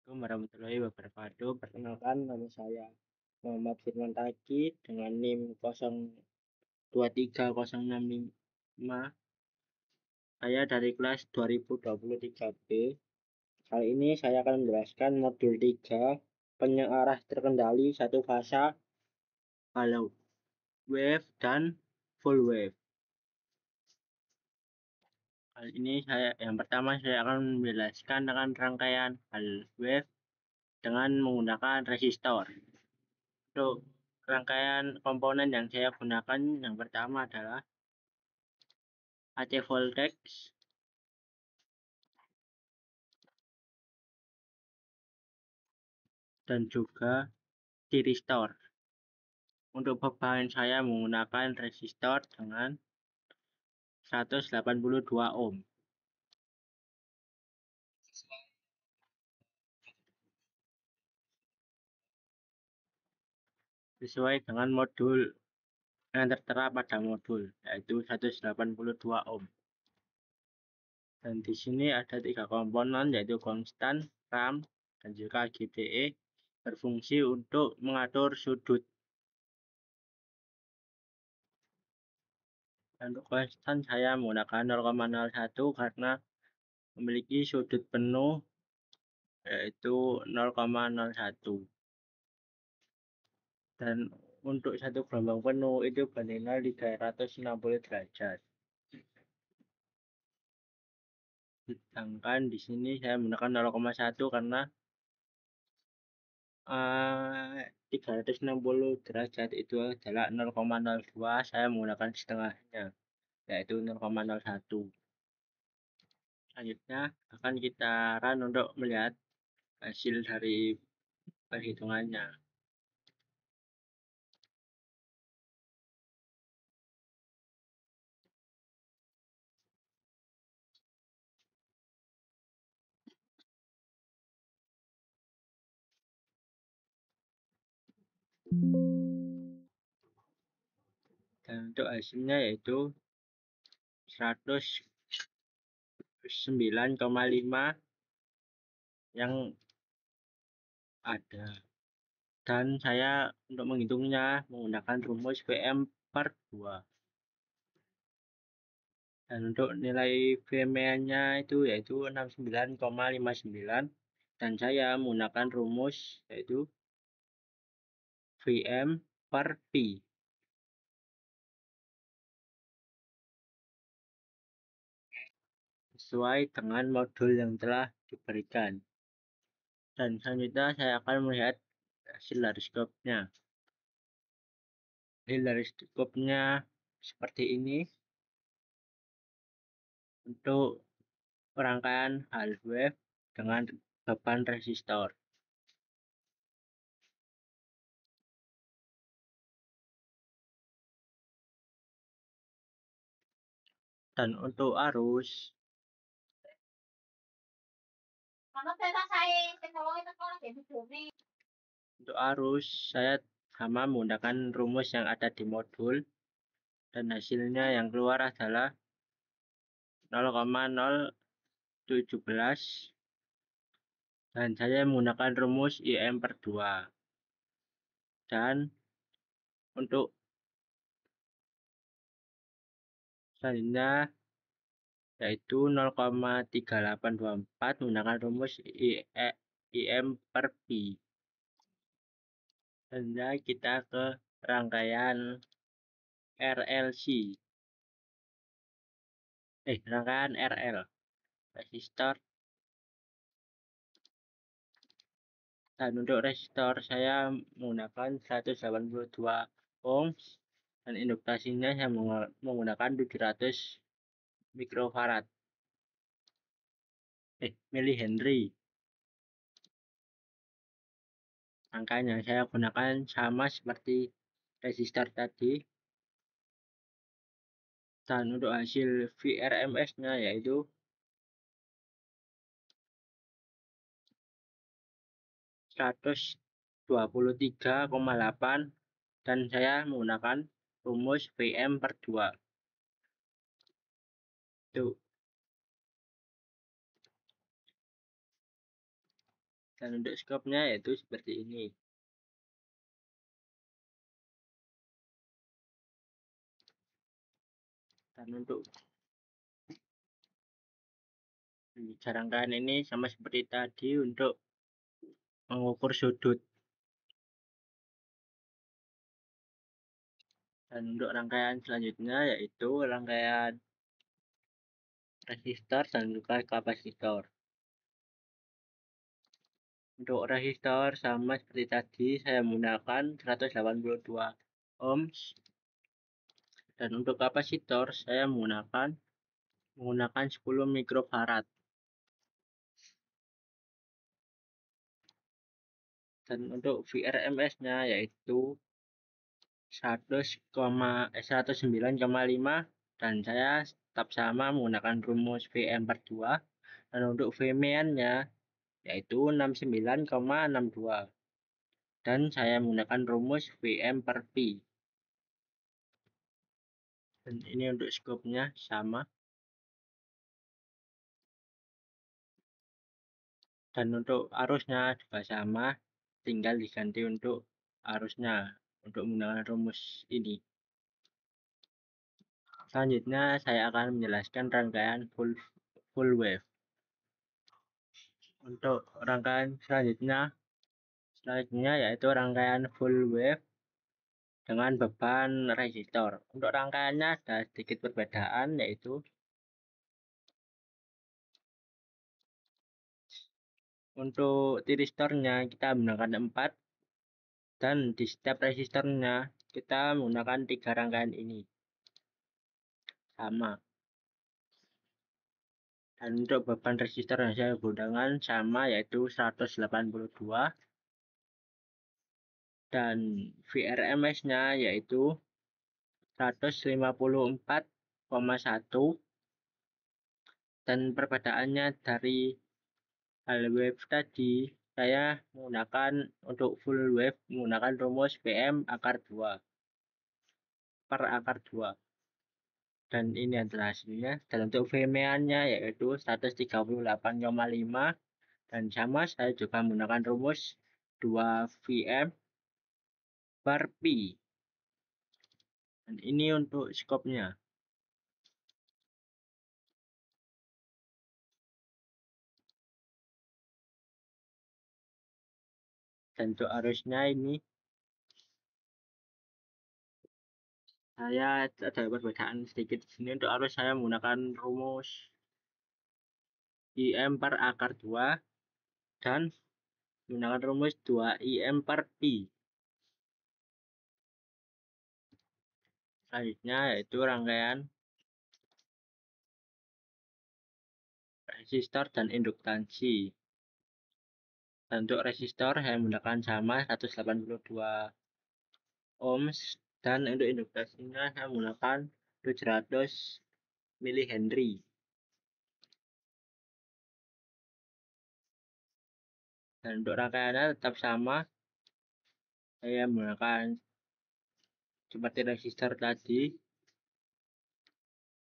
Assalamualaikum warahmatullahi wabarakatuh. Perkenalkan, nama saya Muhammad Firman Taki dengan NIM 023065. Saya dari kelas 2023B. Kali ini saya akan menjelaskan modul 3 penyearah terkendali satu fasa half wave dan full wave. Kali ini yang pertama saya akan menjelaskan dengan rangkaian half wave dengan menggunakan resistor. Untuk rangkaian komponen yang saya gunakan, yang pertama adalah AC voltage, dan juga thyristor. Untuk beban saya menggunakan resistor dengan 182 ohm. Sesuai dengan modul yang tertera pada modul, yaitu 182 ohm. Dan di sini ada 3 komponen, yaitu konstan, RAM, dan juga GBE, berfungsi untuk mengatur sudut. Untuk konstan saya menggunakan 0,01 karena memiliki sudut penuh yaitu 0,01. Dan untuk satu gelombang penuh itu bernilai 360 derajat. Sedangkan di sini saya menggunakan 0,1 karena 360 derajat itu adalah 0,02, saya menggunakan setengahnya, yaitu 0,01. Selanjutnya akan kita run untuk melihat hasil dari perhitungannya. Dan untuk hasilnya yaitu 109,5 yang ada. Dan saya untuk menghitungnya menggunakan rumus Vm per 2. Dan untuk nilai Vm-nya itu yaitu 69,59. Dan saya menggunakan rumus yaitu Vm per Pi. Sesuai dengan modul yang telah diberikan. Dan selanjutnya saya akan melihat hasil dari skopnya. Hasil dari skopnya seperti ini. Untuk rangkaian half wave dengan beban resistor. Dan untuk arus saya sama menggunakan rumus yang ada di modul, dan hasilnya yang keluar adalah 0,017, dan saya menggunakan rumus IM per 2. Dan untuk selanjutnya yaitu 0,3824 menggunakan rumus IM per Pi. Selanjutnya kita ke rangkaian RLC. Rangkaian RL, resistor. Dan untuk resistor saya menggunakan 182 ohms, dan induktasinya saya menggunakan 700 mikrofarad, milihenry. Rangkaian yang saya gunakan sama seperti resistor tadi. Dan untuk hasil VRMS-nya yaitu 123,8, dan saya menggunakan rumus Vm per 2. Tuh. Dan untuk skopnya yaitu seperti ini. Dan untuk rangkaian ini sama seperti tadi untuk mengukur sudut. Dan untuk rangkaian selanjutnya yaitu rangkaian resistor dan juga kapasitor. Untuk resistor sama seperti tadi, saya menggunakan 182 ohms. Dan untuk kapasitor saya menggunakan 10 mikrofarad. Dan untuk VRMS-nya yaitu 109,5, dan saya tetap sama menggunakan rumus VM per 2. Dan untuk Vmain-nya yaitu 69,62, dan saya menggunakan rumus VM per Pi. Dan ini untuk skopnya sama. Dan untuk arusnya juga sama, tinggal diganti untuk arusnya untuk menggunakan rumus ini. Selanjutnya saya akan menjelaskan rangkaian full wave. Untuk rangkaian selanjutnya yaitu rangkaian full wave dengan beban resistor. Untuk rangkaiannya ada sedikit perbedaan, yaitu untuk tiristornya kita menggunakan 4, dan di setiap resistornya kita menggunakan 3 rangkaian ini sama. Dan untuk beban resistor yang saya gunakan sama, yaitu 182, dan VRMS-nya yaitu 154,1. Dan perbedaannya dari hal wave tadi, saya menggunakan untuk full wave menggunakan rumus VM akar 2 per akar 2. Dan ini adalah hasilnya. Dan untuk Vmain-nya yaitu 138,5, dan sama saya juga menggunakan rumus 2 VM per Pi. Dan ini untuk skopnya. Dan untuk arusnya ini saya ada perbedaan sedikit di sini. Untuk arus saya menggunakan rumus IM per akar 2 dan menggunakan rumus 2 IM per Pi. Selanjutnya yaitu rangkaian resistor dan induktansi. Dan untuk resistor saya menggunakan sama 182 ohms, dan untuk induktansinya saya menggunakan 700 mH. Dan untuk rangkaiannya tetap sama, saya menggunakan seperti resistor tadi,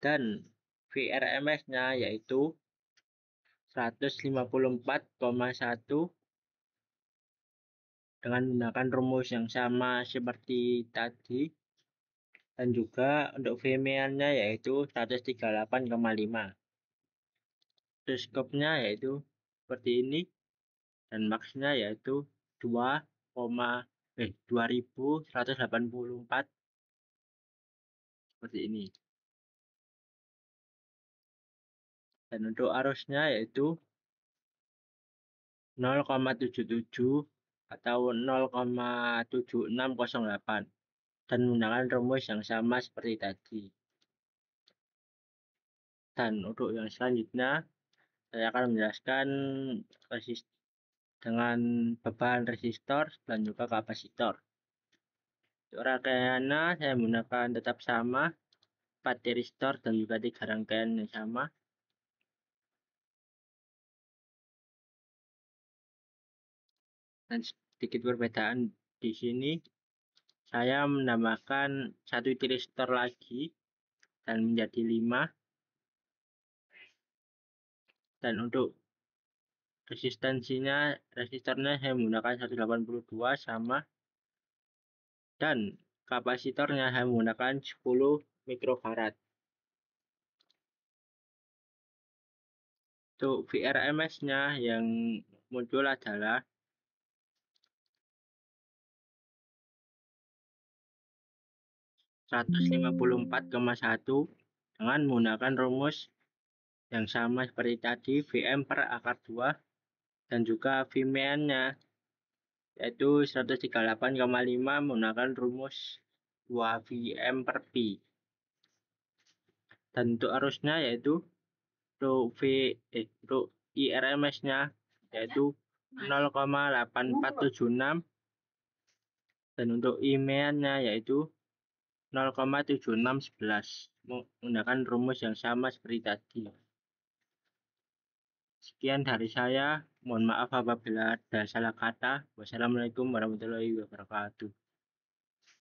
dan VRMS-nya yaitu 154,1 dengan menggunakan rumus yang sama seperti tadi. Dan juga untuk Vmain-nya yaitu 138,5. Skopnya yaitu seperti ini, dan max-nya yaitu 2184 seperti ini. Dan untuk arusnya yaitu 0,77 atau 0,7608, dan menggunakan rumus yang sama seperti tadi. Dan untuk yang selanjutnya saya akan menjelaskan dengan beban resistor dan juga kapasitor. Untuk rangkaiannya saya menggunakan tetap sama, 4 tiristor dan juga 3 rangkaian yang sama. Dan sedikit perbedaan di sini, saya menambahkan 1 tiristor lagi dan menjadi 5. Dan untuk resistornya saya menggunakan 182 sama, dan kapasitornya saya menggunakan 10 mikrofarad. Untuk VRMS-nya yang muncul adalah 154,1 dengan menggunakan rumus yang sama seperti tadi, Vm per akar 2, dan juga Vmax-nya yaitu 138,5 menggunakan rumus 2 Vm per Pi. Dan untuk arusnya yaitu untuk IRMS-nya yaitu 0,8476, dan untuk IMEI-nya yaitu 0,7611 menggunakan rumus yang sama seperti tadi. Sekian dari saya, mohon maaf apabila ada salah kata. Wassalamualaikum warahmatullahi wabarakatuh.